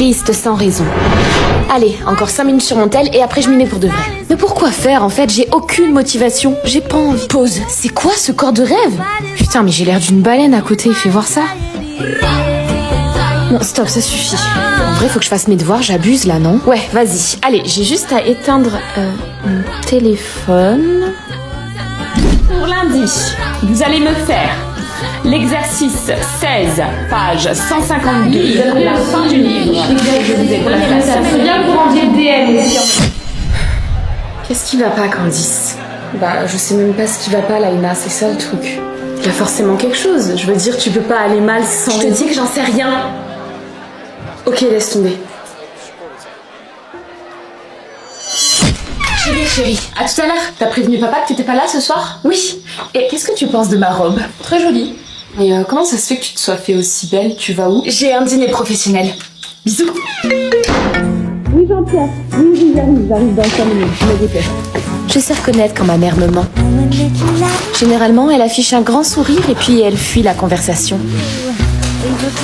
Triste sans raison. Allez, encore 5 minutes sur mon tel et après je m'y mets pour de vrai. Mais pourquoi faire en fait? J'ai aucune motivation. J'ai pas envie. Pause. C'est quoi ce corps de rêve? Putain, mais j'ai l'air d'une baleine à côté. Fais voir ça. Non, stop, ça suffit. En vrai, faut que je fasse mes devoirs. J'abuse là, non? Ouais, vas-y. Allez, j'ai juste à éteindre mon téléphone. Pour lundi, vous allez me faire l'exercice 16, page 152, la fin du livre. Ça serait bien que vous rendiez le DM aussi. Qu'est-ce qui va pas, Candice? Bah, je sais même pas ce qui va pas, Laïna, c'est ça le truc. Il y a forcément quelque chose. Je veux dire, tu peux pas aller mal sans... Je te dis que j'en sais rien. Ok, laisse tomber. Chérie, à tout à l'heure. T'as prévenu papa que t'étais pas là ce soir? Oui. Et qu'est-ce que tu penses de ma robe? Très jolie. Et comment ça se fait que tu te sois fait aussi belle? Tu vas où? J'ai un dîner professionnel. Bisous. Oui, Jean-Pierre. Oui, j'arrive dans 5 minutes. Je me dépêche. Je sais reconnaître quand ma mère me ment. Généralement, elle affiche un grand sourire et puis elle fuit la conversation.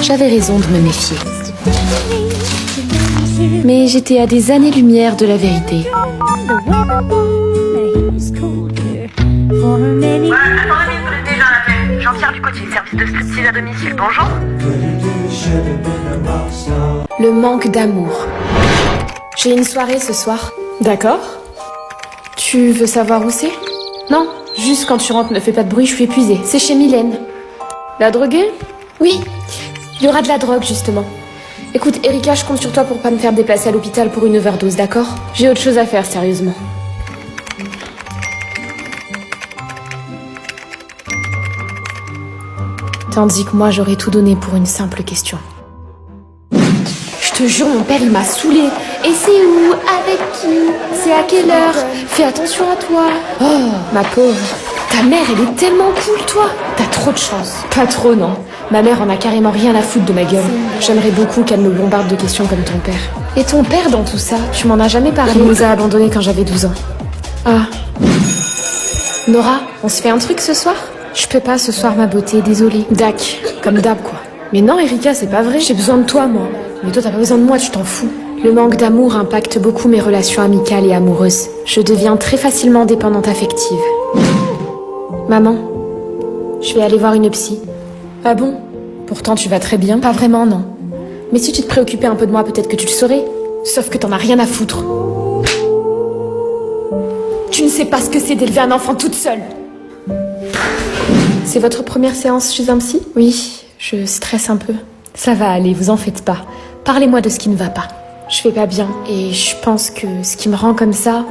J'avais raison de me méfier. Mais j'étais à des années-lumière de la vérité. Ouais, attendez, vous êtes déjà à l'appel. Jean-Pierre du côté, service de striptease à domicile, bonjour. Le manque d'amour. J'ai une soirée ce soir. D'accord. Tu veux savoir où c'est? Non, juste quand tu rentres, ne fais pas de bruit, je suis épuisée. C'est chez Mylène. La droguée? Oui, il y aura de la drogue justement. Écoute, Erika, je compte sur toi pour pas me faire déplacer à l'hôpital pour une overdose, d'accord? J'ai autre chose à faire, sérieusement. Tandis que moi, j'aurais tout donné pour une simple question. Je te jure, mon père, il m'a saoulée. Et c'est où? Avec qui? C'est à quelle heure? Fais attention à toi. Oh, ma pauvre. Ta mère, elle est tellement cool, toi. T'as trop de chance. Pas trop, non. Ma mère en a carrément rien à foutre de ma gueule. J'aimerais beaucoup qu'elle me bombarde de questions comme ton père. Et ton père dans tout ça? Tu m'en as jamais parlé. Il nous a abandonnés quand j'avais 12 ans. Ah. Nora, on se fait un truc ce soir? Je peux pas ce soir, ma beauté, désolée. Dac, comme d'hab, quoi. Mais non, Erika, c'est pas vrai. J'ai besoin de toi, moi. Mais toi, t'as pas besoin de moi, tu t'en fous. Le manque d'amour impacte beaucoup mes relations amicales et amoureuses. Je deviens très facilement dépendante affective. Maman, je vais aller voir une psy. Ah bon? Pourtant, tu vas très bien. Pas vraiment, non. Mais si tu te préoccupais un peu de moi, peut-être que tu le saurais. Sauf que t'en as rien à foutre. Tu ne sais pas ce que c'est d'élever un enfant toute seule. C'est votre première séance chez un psy? Oui, je stresse un peu. Ça va aller, vous en faites pas. Parlez-moi de ce qui ne va pas. Je vais pas bien et je pense que ce qui me rend comme ça,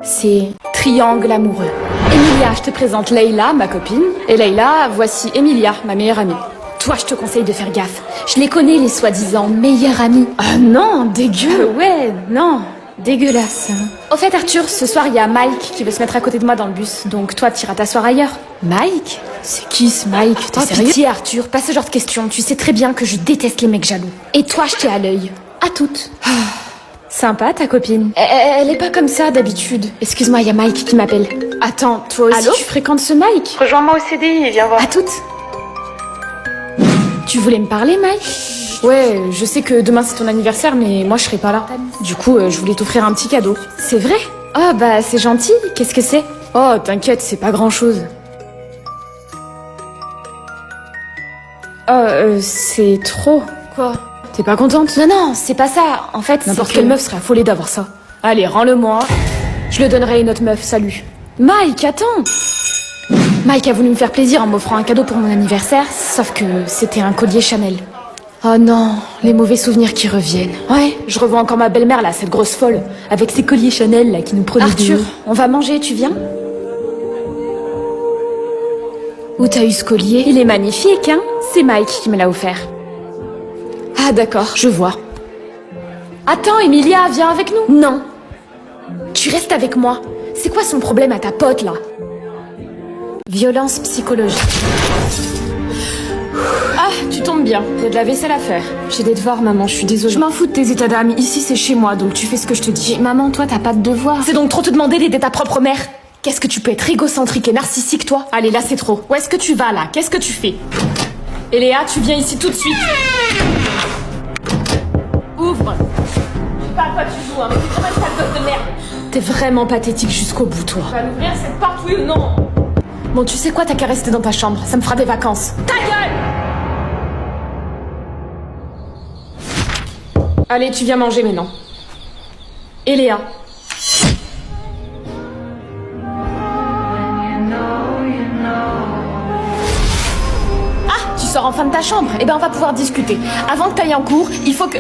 c'est triangle amoureux. Emilia, je te présente Leïla, ma copine. Et Leïla, voici Emilia, ma meilleure amie. Toi, je te conseille de faire gaffe. Je les connais, les soi-disant meilleures amies. Ah non, dégueu. Ouais, non, dégueulasse. Au fait, Arthur, ce soir, il y a Mike qui veut se mettre à côté de moi dans le bus. Donc toi, t'iras t'asseoir ailleurs. Mike? C'est qui ce Mike? T'es sérieux? Pitié, Arthur, pas ce genre de questions. Tu sais très bien que je déteste les mecs jaloux. Et toi, je t'ai à l'œil. À toutes. Sympa ta copine. Elle est pas comme ça d'habitude. Excuse-moi, il y a Mike qui m'appelle. Attends, toi aussi tu fréquentes ce Mike? Rejoins-moi au CDI et viens voir. À toutes. Tu voulais me parler, Mike? Ouais, je sais que demain c'est ton anniversaire, mais moi je serai pas là. Du coup, je voulais t'offrir un petit cadeau. C'est vrai? Oh bah c'est gentil. Qu'est-ce que c'est? Oh t'inquiète, c'est pas grand-chose. Oh, c'est trop. Quoi? T'es pas contente? Non, non, c'est pas ça. En fait, n'importe quelle meuf serait affolée d'avoir ça. Allez, rends-le-moi. Je le donnerai à une autre meuf, salut. Mike, attends. Mike a voulu me faire plaisir en m'offrant un cadeau pour mon anniversaire, sauf que c'était un collier Chanel. Oh non, les mauvais souvenirs qui reviennent. Ouais, je revois encore ma belle-mère là, cette grosse folle, avec ses colliers Chanel là qui nous prenait Arthur, on va manger, tu viens? Où t'as eu ce collier? Il est magnifique, hein? C'est Mike qui me l'a offert. Ah d'accord, je vois. Attends, Emilia, viens avec nous. Non. Tu restes avec moi. C'est quoi son problème à ta pote, là? Violence psychologique. Ah, tu tombes bien. Il y a de la vaisselle à faire. J'ai des devoirs, maman, je suis désolée. Je m'en fous de tes états d'âme. Ici, c'est chez moi, donc tu fais ce que je te dis. Mais maman, toi, t'as pas de devoirs. C'est donc trop te demander d'aider ta propre mère. Qu'est-ce que tu peux être égocentrique et narcissique, toi? Allez, là, c'est trop. Où est-ce que tu vas, là? Qu'est-ce que tu fais? Et Léa, tu viens ici tout de suite. Ouvre. Je sais pas à quoi tu joues, hein, mais t'es vraiment une sale gosse de merde. T'es vraiment pathétique jusqu'au bout, toi. Tu vas m'ouvrir cette porte, oui ou non? Bon, tu sais quoi, t'as qu'à rester dans ta chambre. Ça me fera des vacances. Ta gueule! Allez, tu viens manger maintenant. Et Léa. Ah, tu sors enfin de ta chambre. Eh ben, on va pouvoir discuter. Avant que t'ailles en cours, il faut que...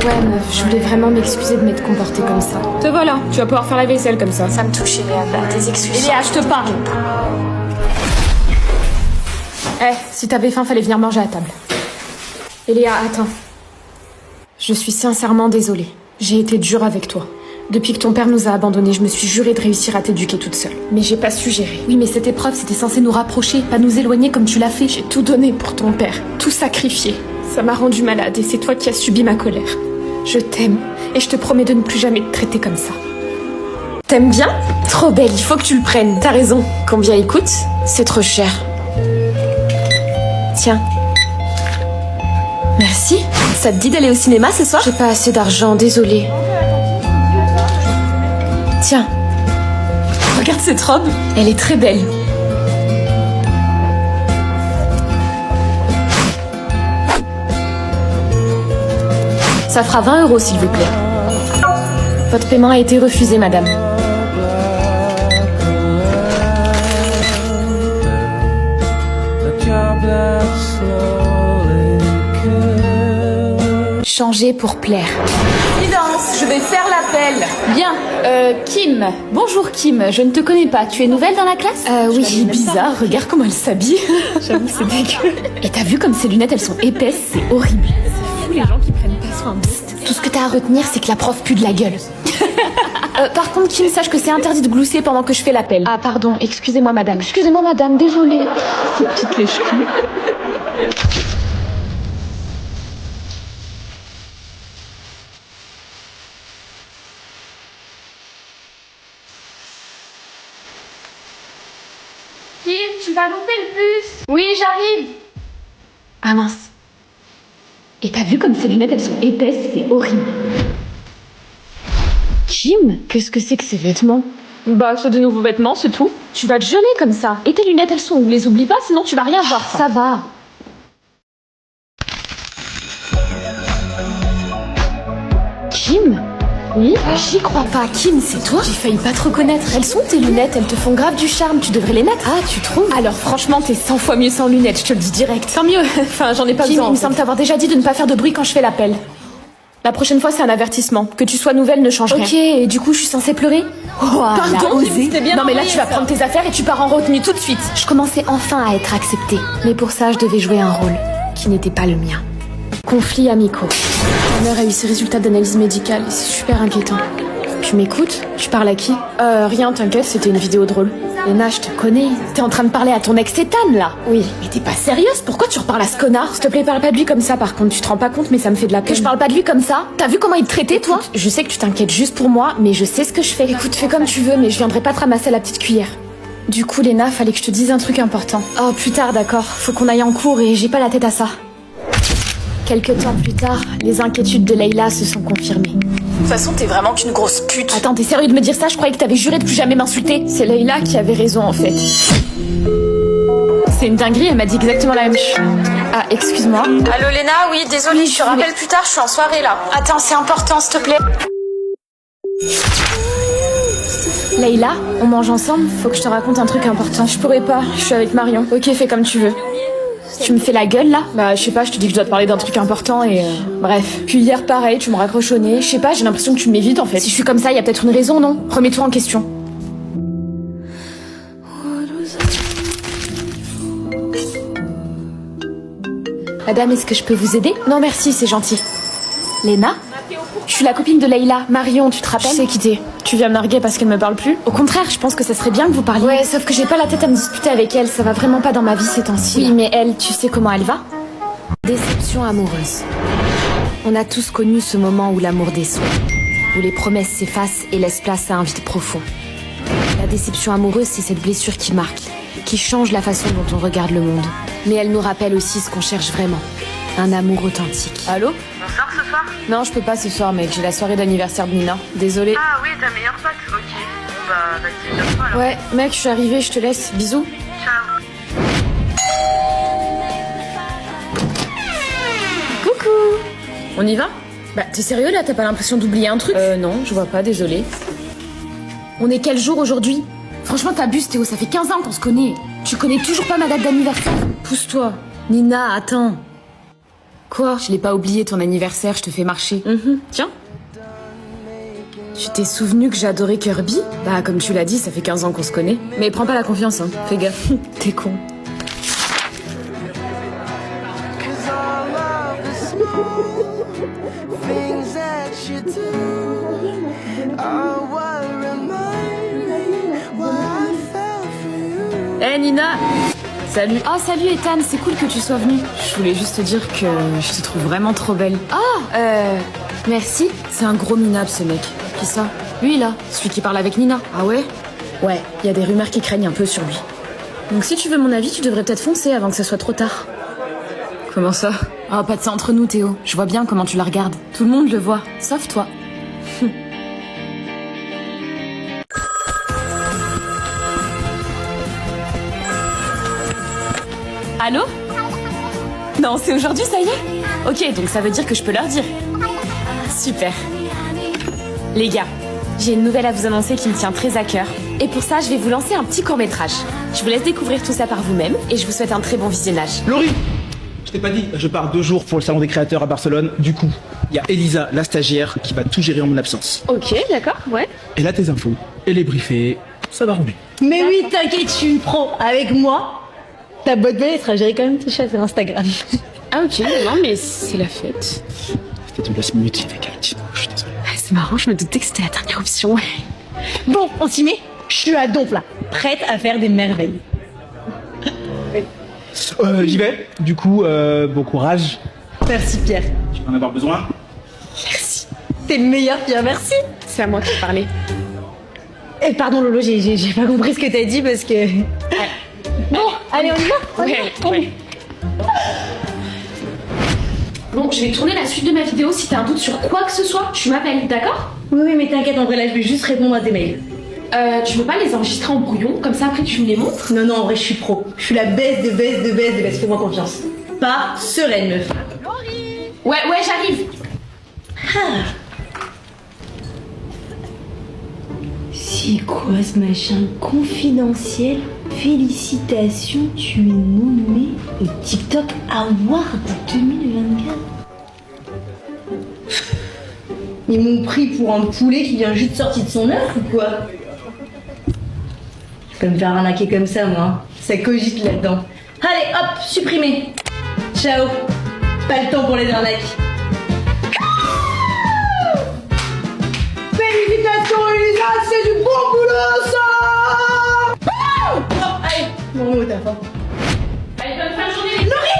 Ouais, meuf, je voulais vraiment m'excuser de m'être comportée comme ça. Te voilà, tu vas pouvoir faire la vaisselle comme ça. Ça me touche, Léa, tes excuses. Léa, je te parle. Si t'avais faim, fallait venir manger à table. Léa, attends. Je suis sincèrement désolée. J'ai été dure avec toi. Depuis que ton père nous a abandonnés, je me suis jurée de réussir à t'éduquer toute seule. Mais j'ai pas su gérer. Oui, mais cette épreuve, c'était censé nous rapprocher, pas nous éloigner comme tu l'as fait. J'ai tout donné pour ton père, tout sacrifié. Ça m'a rendue malade et c'est toi qui as subi ma colère. Je t'aime et je te promets de ne plus jamais te traiter comme ça. T'aimes bien? Trop belle, il faut que tu le prennes. T'as raison. Combien il coûte? C'est trop cher. Tiens. Merci. Ça te dit d'aller au cinéma ce soir? J'ai pas assez d'argent, désolée. Tiens. Regarde cette robe. Elle est très belle. Ça fera 20 € s'il vous plaît. Votre paiement a été refusé, madame. Changer pour plaire. Silence, je vais faire l'appel. Bien, Kim. Bonjour Kim, je ne te connais pas. Tu es nouvelle dans la classe? Oui, bizarre, regarde comment elle s'habille. J'avoue, c'est dégueu. Et t'as vu comme ces lunettes, elles sont épaisses, c'est horrible. C'est fou les gens qui prennent pas soin. Tout ce que t'as à retenir, c'est que la prof pue de la gueule. Par contre, Kim, sache que c'est interdit de glousser pendant que je fais l'appel. Ah, pardon, excusez-moi, madame. Excusez-moi, madame, désolée. Ces petites lèche-culs. Kim, tu vas louper le bus. Oui, j'arrive. Ah mince. Et t'as vu comme ces lunettes, elles sont épaisses, c'est horrible. Kim, qu'est-ce que c'est que ces vêtements? Bah, c'est de nouveaux vêtements, c'est tout. Tu vas te geler comme ça. Et tes lunettes, elles sont où? Les oublie pas, sinon tu vas rien voir. Ça va. Kim? Oui? J'y crois pas. Kim, c'est toi? J'ai failli pas te reconnaître. Elles sont tes lunettes, elles te font grave du charme. Tu devrais les mettre. Ah, tu trouves? Alors franchement, t'es 100 fois mieux sans lunettes, je te le dis direct. Tant mieux. Enfin, j'en ai pas besoin. Kim, il me semble t'avoir déjà dit de ne pas faire de bruit quand je fais l'appel. La prochaine fois, c'est un avertissement. Que tu sois nouvelle ne change rien. Ok, et du coup, je suis censée pleurer? Pardon, bien. Non mais là, tu vas prendre tes affaires et tu pars en retenue tout de suite. Je commençais enfin à être acceptée. Mais pour ça, je devais jouer un rôle qui n'était pas le mien. Conflits amicaux. Ma mère a eu ses résultats d'analyse médicale et c'est super inquiétant. Tu m'écoutes? Tu parles à qui? Rien, t'inquiète, c'était une vidéo drôle. Léna, je te connais. T'es en train de parler à ton ex Ethan, là? Oui. Mais t'es pas sérieuse? Pourquoi tu reparles à ce connard? S'il te plaît, parle pas de lui comme ça, par contre. Tu te rends pas compte, mais ça me fait de la peine. Que je parle pas de lui comme ça? T'as vu comment il te traitait, toi? Écoute, je sais que tu t'inquiètes juste pour moi, mais je sais ce que je fais. Écoute, fais comme tu veux, mais je viendrai pas te ramasser à la petite cuillère. Du coup, Léna, fallait que je te dise un truc important. Oh, plus tard, d'accord. Faut qu'on aille en cours et j'ai pas la tête à ça. Quelques temps plus tard, les inquiétudes de Leïla se sont confirmées. De toute façon, t'es vraiment qu'une grosse pute. Attends, t'es sérieux de me dire ça? Je croyais que t'avais juré de plus jamais m'insulter. C'est Leïla qui avait raison, en fait. C'est une dinguerie, elle m'a dit exactement la même chose. Ah, excuse-moi. Allô Léna, oui, désolée, je te rappelle plus tard, je suis en soirée là. Attends, c'est important, s'il te plaît. Leïla, on mange ensemble? Faut que je te raconte un truc important. Je pourrais pas, je suis avec Marion. Ok, fais comme tu veux. Tu me fais la gueule là? Bah je sais pas, je te dis que je dois te parler d'un truc important et bref. Puis hier pareil, tu me raccroches au nez. Je sais pas, j'ai l'impression que tu m'évites en fait. Si je suis comme ça, y a peut-être une raison, non? Remets-toi en question. Madame, est-ce que je peux vous aider? Non merci, c'est gentil. Léna? Je suis la copine de Leïla. Marion, tu te rappelles? Je sais qui t'es. Tu viens me narguer parce qu'elle me parle plus? Au contraire, je pense que ça serait bien que vous parliez. Ouais, sauf que j'ai pas la tête à me disputer avec elle. Ça va vraiment pas dans ma vie ces temps-ci. Oui, mais elle, tu sais comment elle va? Déception amoureuse. On a tous connu ce moment où l'amour déçoit, où les promesses s'effacent et laissent place à un vide profond. La déception amoureuse, c'est cette blessure qui marque, qui change la façon dont on regarde le monde. Mais elle nous rappelle aussi ce qu'on cherche vraiment. Un amour authentique. Allô? On sort ce soir? Non, je peux pas ce soir, mec. J'ai la soirée d'anniversaire de Nina. Désolée. Ah oui, ta meilleure pote. Ok. Bon bah, vas-y, donne-moi alors. Ouais, mec, je suis arrivée, je te laisse. Bisous. Ciao. Coucou. On y va? Bah, t'es sérieux là? T'as pas l'impression d'oublier un truc? Non, je vois pas, désolée. On est quel jour aujourd'hui? Franchement, t'abuses, Théo, ça fait 15 ans qu'on se connaît. Tu connais toujours pas ma date d'anniversaire? Pousse-toi. Nina, attends. Quoi? Je l'ai pas oublié ton anniversaire, je te fais marcher. Tiens. Tu t'es souvenu que j'adorais Kirby? Bah, comme tu l'as dit, ça fait 15 ans qu'on se connaît. Mais prends pas la confiance, hein. Fais gaffe. T'es con. Hey Nina! Salut. Oh salut Ethan, c'est cool que tu sois venue. Je voulais juste te dire que je te trouve vraiment trop belle. Merci. C'est un gros minable ce mec. Qui ça? Lui là, celui qui parle avec Nina. Ah ouais? Ouais, il y a des rumeurs qui craignent un peu sur lui. Donc si tu veux mon avis, tu devrais peut-être foncer avant que ce soit trop tard. Comment ça? Oh, pas de ça entre nous Théo. Je vois bien comment tu la regardes. Tout le monde le voit, sauf toi. Allô? Non, c'est aujourd'hui, ça y est? Ok, donc ça veut dire que je peux leur dire. Super. Les gars, j'ai une nouvelle à vous annoncer qui me tient très à cœur. Et pour ça, je vais vous lancer un petit court-métrage. Je vous laisse découvrir tout ça par vous-même et je vous souhaite un très bon visionnage. Laurie, je t'ai pas dit, je pars 2 jours pour le salon des créateurs à Barcelone. Du coup, il y a Elisa, la stagiaire, qui va tout gérer en mon absence. Ok, d'accord, ouais. Elle a tes infos, elle est briefée, ça va rouler. Mais oui, t'inquiète, je suis une pro. Avec moi, ta boîte mail sera gérée quand même tout sur Instagram. Ah ok, non mais c'est la fête. C'était de last minute, il fait qu'elle dispo, je suis désolé. C'est marrant, je me doutais que c'était la dernière option. Bon, on s'y met. Je suis à donf là, prête à faire des merveilles. J'y vais, du coup, bon courage. Merci Pierre. Tu vas en avoir besoin. T'es le meilleur Pierre, merci. C'est à moi qui parlais. Et pardon Lolo, j'ai pas compris ce que t'as dit parce que... Bon, allez on y va. Ouais. Bon, je vais tourner la suite de ma vidéo. Si t'as un doute sur quoi que ce soit, tu m'appelles, d'accord? Oui, mais t'inquiète, en vrai là je vais juste répondre à tes mails. Tu veux pas les enregistrer en brouillon? Comme ça après tu me les montres? Non, en vrai je suis pro. Je suis la baisse de baisse, fais-moi confiance. Pas sereine meuf. Ouais, j'arrive. C'est quoi ce machin confidentiel? Félicitations, tu es nommé au TikTok Award 2024. Ils m'ont pris pour un poulet qui vient juste de sortir de son œuf ou quoi? Je peux me faire arnaquer comme ça, moi. Ça cogite là-dedans. Allez, hop, supprimé. Ciao. Pas le temps pour les arnaques. Félicitations, Elisa, c'est du bon boulot, ça. Bon, allez, mon mot, t'as faim. Allez, bonne fin de journée les Laurie.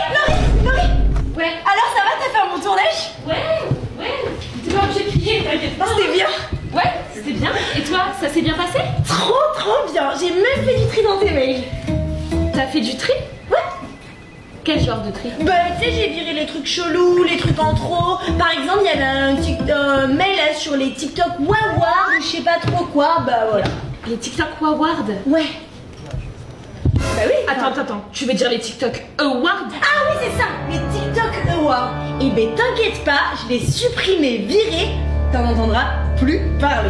Ouais. Alors, ça va, t'as fait un bon tournage? Ouais. T'es pas obligé de crier, t'inquiète pas. C'était bien. Ouais, c'était bien. Et toi, ça s'est bien passé? Trop bien. J'ai même fait du tri dans tes mails. T'as fait du tri? Ouais. Quel genre de tri? Bah, tu sais, j'ai viré les trucs chelous, les trucs en trop. Par exemple, il y avait un mail là, sur les TikTok Waward, je sais pas trop quoi. Bah voilà. Les TikTok Award? Ouais. Bah oui. Attends. Tu veux dire les TikTok Awards? Ah oui, c'est ça, les TikTok Awards. Et ben t'inquiète pas, je l'ai supprimé, viré. T'en entendras plus parler.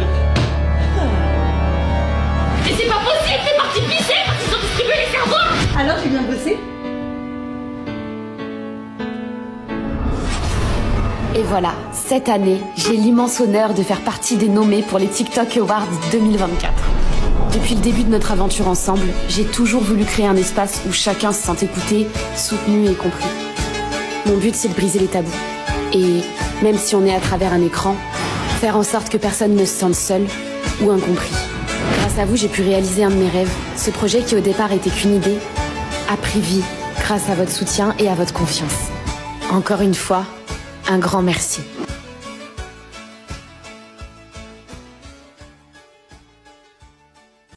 Mais c'est pas possible, t'es parti pisser parce qu'ils ont distribué les cerveaux! Alors, j'ai bien bossé. Et voilà, cette année, j'ai l'immense honneur de faire partie des nommés pour les TikTok Awards 2024. Depuis le début de notre aventure ensemble, j'ai toujours voulu créer un espace où chacun se sent écouté, soutenu et compris. Mon but, c'est de briser les tabous. Et même si on est à travers un écran, faire en sorte que personne ne se sente seul ou incompris. Grâce à vous, j'ai pu réaliser un de mes rêves. Ce projet qui au départ était qu'une idée, a pris vie grâce à votre soutien et à votre confiance. Encore une fois, un grand merci.